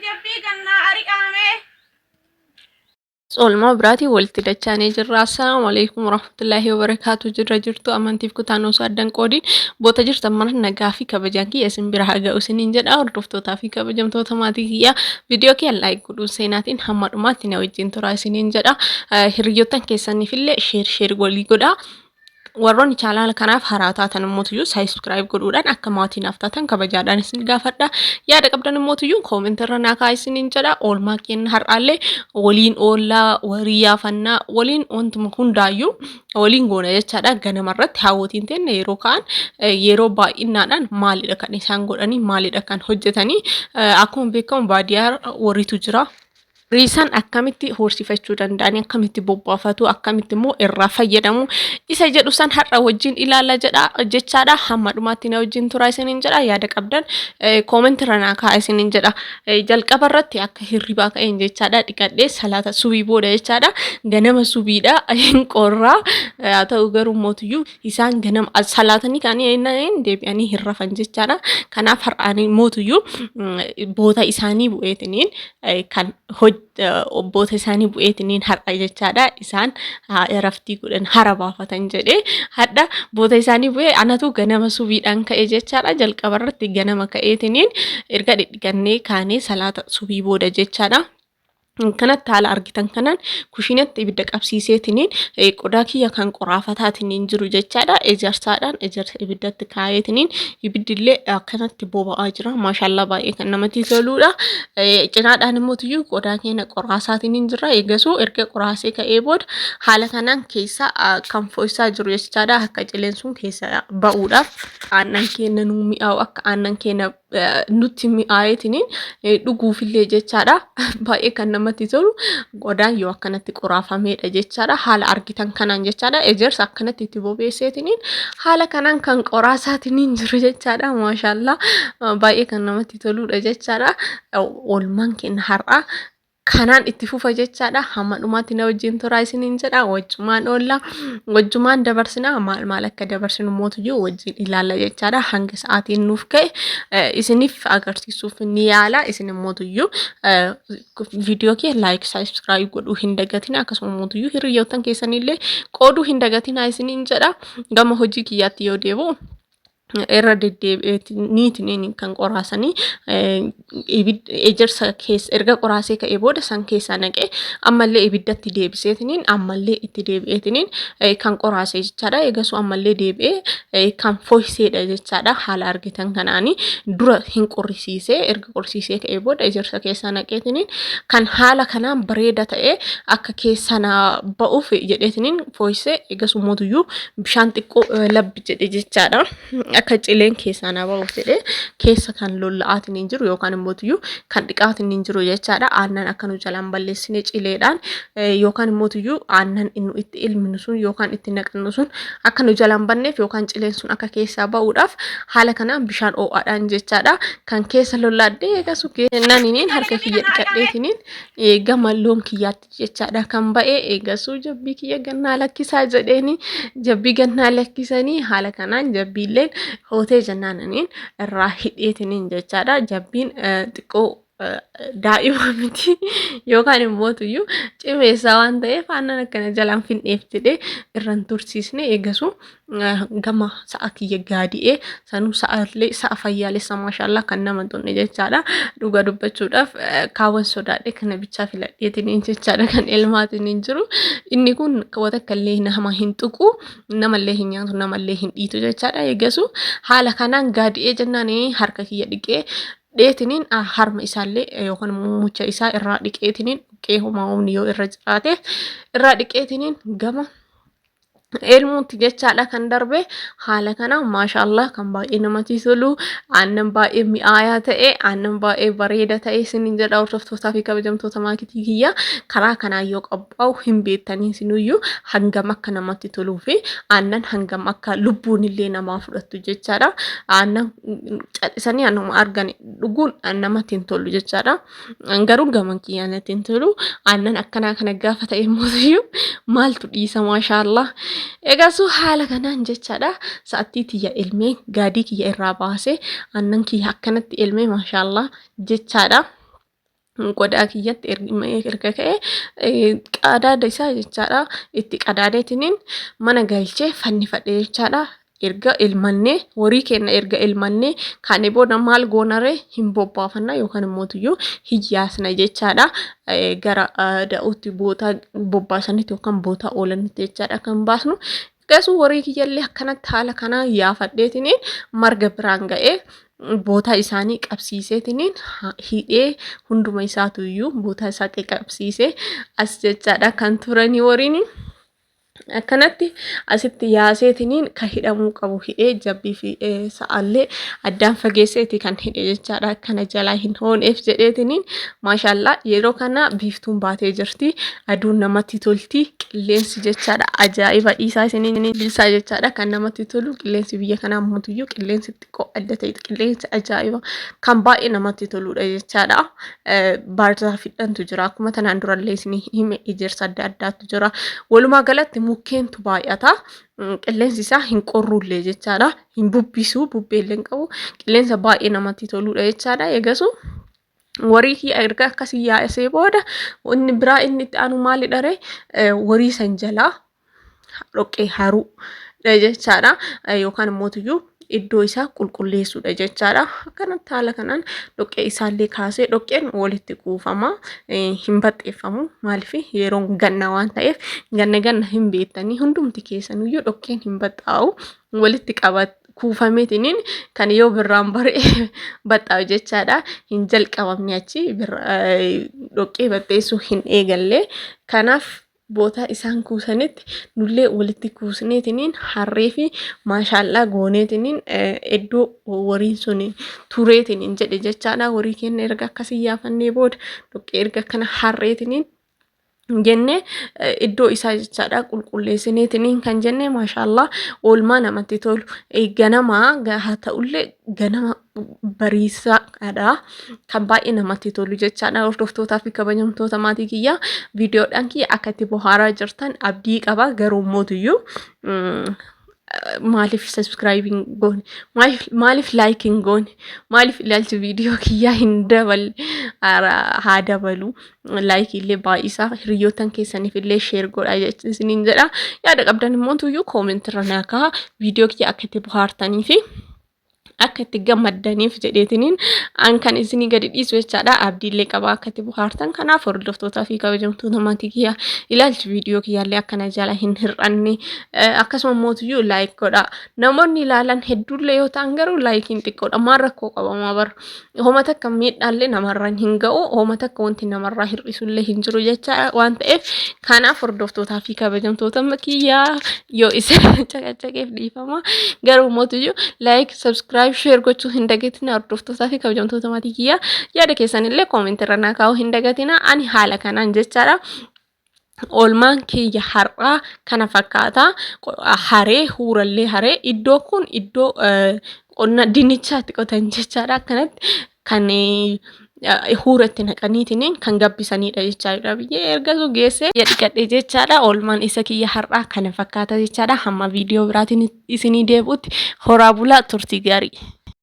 jabbii gannaa ari'ame. Oolmaa biraatii walitti dachaanee jirra. Assalaamu alaikum warahmatullaahi wabarakaatu. Jirra jirtu amantiif kutaanoo addan qoodiin boota jirtan mara nagaa fi kabajaan kiyya isin bira haa ga'u isiniin jedha. Hordoftootaa fi kabajamtoota maatii kiyya viidiyoo kiyya laayik godhuun seenaatiin hamma dhumaatti na wajjin tura isiniin jedha. Hiriyoottan keessaniifillee sheer walii godhaa. warroonni chaanaala kanaaf haaraa taatan immoo saabskiraayib godhuudhaan akka maatii naaf taatan kabajaadhaan isin gaafadha. Yaada qabdan immoo koomentii irra naa kaa'aa isiniin jedha. Oolmaa keenya har'aallee waliin oollaa, warii yaafannaa, waliin wantuma hundaayyuu waliin goona jechaadha. Ganamarratti hawwatiin teenne yeroo ka'an yeroo baay'inaadhaan maalidha kan isaan godhanii, maalidha kan hojjetanii. Akkuma beekamu baadiyyaa warriitu jira. Riisaan akkamitti horsifachuu danda'anii akkamitti bobbaafatu akkamitti immoo irraa fayyadamu isa jedhu san har'a wajjin ilaalla jechaadha. Hamma dhumaatti na wajjin tura isiniin jedha. Yaada qabdan koomentii irra naa kaa'aa isiniin jedha. Jalqaba irratti akka hirribaa ka'een jechaadha dhiqadhee salaata subii booda jechaadha. Ganama subiidha qorraa haa ta'u garuu mootiyyuu isaan ganama salaatanii kaanii deebi'anii hin rafan jechaadha. Kanaaf har'aanii mootiyyuu boota isaanii bu'eetiniin kan obboota isaanii bu'eetiniin har'a jechaadha. Isaan raftii godhan hara baafatan jedhee hadha boota isaanii bu'ee anatu ganama subiidhaan ka'e jechaadha. Jalqaba irratti ganama ka'eetiniin erga dhidhigannee kaanee salaata subii booda jechaadha. Kanatti haala argitan kanaan kushiinatti ibidda qabsiiseetiniin qodaa kiyya kan qoraafataatiin jiru jechaadha. Ejersaadhaan ejersa ibiddatti kaa'eetiniin ibiddillee akkanatti boba'aa jira. Maashaallah baay'ee kan namatti toludha. Cinaadhaan immoo qodaa keenya qoraasaatiin jira. Eegasuu erga qoraasee ka'ee booda haala kanaan keessa kan fo'isaa jiru jechaadha. Akka cileen sun keessa ba'uudhaaf aannan keenya nuu mi'aawu akka aannan keenya nutti mi'aayeetiniin dhuguufillee jechaadha. Baay'ee kan namatti tolu qodaan yoo akkanatti qoraafameedha jechaadha. Haala argitan kanaan jechaadha. Ejersa akkanatti itti bobeesseetiniin haala kanaan kan qoraasaatiin jiru jechaadha. Maashaallah baay'ee kan namatti toludha jechaadha. Oolmaan keenya har'a kanaan itti fufa jechaadha. Hamma dhumaatti na wajjin tura isiniin jedha. Wajjumaan oolla wajjumaan dabarsina maal akka dabarsinu mootiyyuu wajjin ilaalla jechaadha. Hanga sa'aatiin nuuf ka'e isiniif agarsiisuuf ni yaala. Isin mootiyyuu viidiyoo kee laayik saabskiraayib godhuu hin dagatina. Akkasuma mootiyyuu hiriyoottan keessanillee qooduu hin dagatina isiniin jedha. Gama hojii kiyyaatti yoo deebi'u irra deddeebi'eetiniin kan qoraasanii ejersa keessa erga qoraasee ka'ee booda san keessaa naqee ammallee ibiddatti deebiseetiniin ammallee itti deebi'eetiniin kan qoraasee jechaadha. Eegasuu ammallee deebi'ee kan fo'iseedha jechaadha. Haala argitan kanaanii dura hin qorrisiisee erga qorrisiisee ka'ee booda ejersa keessaa naqeetiniin kan haala kanaan bareeda ta'ee akka keessana ba'uuf jedheetiniin fo'isee eegasuu mootiyyuu bishaan xiqqoo labbi jedhe jechaadha. Akka cileen keessaa na ba'uuf jedhee keessa kan lolla'aatiin jiru yookaan immoo kan dhiqaatiin jiru jechaadha. Aannan akka nu jalaan balleessine cileedhaan yookaan immoo aannan inni itti ilminu sun yookaan itti naqannu sun akka nu jalaan banneef yookaan cileen sun akka keessaa ba'uudhaaf haala kanaan bishaan oo'aadhaan jechaadha. Kan keessa lollaadhee eegasuu kennaniin harka kiyya dhiqadheetiniin gama loon kiyyaatti jechaadha kan ba'ee eegasuu jabbii kiyya gannaa lakkisaa jedheeni jabbii gannaa lakkisanii haala kanaan jabbiilleen hootee jennaananiin irraa hidheetiniin jechaadha. Jabbiin xiqqoo daa'ima miti yookaan immoo cimeessaa waan ta'eef aannan akkana jalaan finneef jedhee irraan tursiisne eegasuu gama sa'a kiyya gaadi'ee sanuu sa'aallee sa'a fayyaalessa maashaallah kan nama tonne jechaadha. Dhuga dubbachuudhaaf kaawwan sodaadhe kana bichaa filadheetiniin jechaadha kan elmaatiin jiru. Inni kun wata akkallee nama hin tuqu namallee hin nyaatu namallee hin dhiitu jechaadha. Eegasuu haala kanaan gaadi'ee jennaan harka kiyya dhiqee dheetiniin harma isaallee yookaan mucha isaa irraa dhiqeetiniin dhukkee homaa'uun yoo irra jiraate irraa dhiqeetiniin gama elmuutti jechaadha kan darbe. Haala kana maashaallah kan baay'ee namatti tolu aannan baay'ee mi'aayaa ta'e aannan baay'ee bareeda ta'e isiniin jedha. Hordoftootaa fi kabajamtoota maatii kiyya karaa kanaan yoo qophaa'u hin beektanii isinuyyuu hangam akka namatti toluu fi aannan hangam akka lubbuun illee namaa fudhattu jechaadha. Aannan callisanii anuma argan dhuguun namatti hin tolu jechaadha. Garuu gama kiyyaatti hin tolu. Aannan akkanaa kana gaafa ta'e mootiyyuu maaltu dhiisa maashaallah. Eegasuu haala kanaan jechaadha. Sa'aatii tiyya ilmee gaadii kiyya irraa baasee aannan kiyya akkanatti ilmee maashaallah jechaadha. qodaa kiyyatti erga ka'ee qadaada isaa jechaadha itti qadaadeetiniin mana galchee fannifadhe jechaadha. Erga ilmannee horii kenna erga ilmannee kaane booda maal goonaree hin bobbaafanna yookaan immoo hin yaasna jechaadha. Gara da'uutti boota bobbaasanitti yookaan boota oolanitti jechaadha kan baasnu. Gasuu horii kiyyallee akkanatti haala kana yaafadheetiniin marga biraan ga'ee boota isaanii qabsiiseetiniin hidhee hunduma isaatu iyyuu boota isaa qabsiisee as jechaadha kan turanii horiin. Akkanatti asitti yaaseetiniin kan hidhamuu qabu hidhee jabbii fi sa'aallee addaan fageesseeti kan hidhe jechaadha. Akkana jalaa hin hooneef jedheetiniin maashaallah yeroo kana biiftuun baatee jirti. Aduun namatti tolti. Qilleensi jechaadha ajaa'iba dhiisaa isiniin bilsaa jechaadha kan namatti tolu. Qilleensi biyya kanaa mootuyyuu qilleensi xiqqoo adda ta'e qilleensi ajaa'iba kan baay'ee namatti toludha jechaadha. Baartaa fidhantu jira akkuma tanaan durallee isin hime ijaarsa adda addaatu jira. Walumaa galatti mukkeentu baay'ata. Qilleensi isaa hin qorrullee jechaadha. Hin bubbisu bubbeellee hin qabu. Qilleensa baay'ee namatti toludha jechaadha. Eegasu warii erga akkasii yaasee booda inni biraa inni itti aanu maali dharee warii san jalaa dhoqqee haruu jechaadha. Yookaan immoo iddoo isaa qulqulleessuudha jechaadha. Akkanatti haala kanaan dhoqqee isaallee kaasee dhoqqeen walitti kuufama hin baxxeeffamu maaliif yeroo ganna waan ta'eef ganna hin beektanii hundumti keessanuyyuu dhoqqeen hin baxxaa'u walitti qabat kuufameetiniin kan yoo birraan bare baxxaa'u jechaadha. Hin jalqabamne achi dhoqqee baxxeessuu hin eegalle kanaaf boota isaan kuusanitti nullee walitti kuusneetiniin harree fi maashaallah gooneetiniin iddoo wariin sun tureetiniin jedhe jechaadha. Warii keenya erga akkasii yaafannee booda dhoqqee erga kana harreetiniin jenne iddoo isaa jechaadha qulqulleessineetiniin kan jenne maashaallah oolmaa namatti tolu. Ganama haa ta'ullee ganama bariisaadha kan baay'ee namatti tolu jechaadha. Hordoftootaa fi kabajamtoota maatii kiyyaa viidiyoodhaan kiyya akka itti bohaaraa jirtan abdii qaba. Garuu mootuyyuu maaliif subscribing goone maaliif liking goone maaliif ilaalchi viidiyoo kiyyaa hin daballe haa dabalu like illee baay'isaa hiriyootan keessaniif illee share godhaa isiniin jedha. Yaada qabdan immoo tuyyuu comment irra naakaa viidiyoo kiyya akka itti bohaartanii fi akka itti gammaddaniif jedheetiniin an kan isinii gadi dhiisu jechaadha. Abdiillee qaba akka itti bohaartan. Kanaaf hordoftootaa fi kabajamtoota maatii kiyyaa ilaalchi viidiyoo kiyyaallee akkana jala hin hir'anne akkasuma mootuyyuu like godha. Namoonni ilaalan hedduullee yoo ta'an garuu laayikiin xiqqoodha. Maal rakkoo qabamaa bara homa takka miidhaallee namarraa hin ga'u homa takka wanti namarraa hir'isullee hin jiru jecha waan ta'eef kanaaf hordoftootaa fi kabajamtoota kiyyaa yoo isin caqacaqeef dhiifama. Garuu mootuyyuu like subscribe share gochuu hin dagatina. Hordoftootaa fi kabajamtoota maatii kiyyaa yaada keessanillee comment irra naa kaa'uu hin dagatina. Ani haala kanaan jechaadha. Oolmaan kiyya har'aa kana fakkaata. Haree huurallee haree iddoo kun iddoo qonna dinnichaatti qotan jechaadha. Akkanatti kan huuratti naqaniitiniin kan gabbisanidha jechaadha. Biyyee ergasuu geessee dhiqadhe jechaadha. Oolmaan isa kiyya har'aa kana fakkaata jechaadha. Hamma viidiyoo biraatiin isinii deebi'utti horaa bulaa turtii gaarii.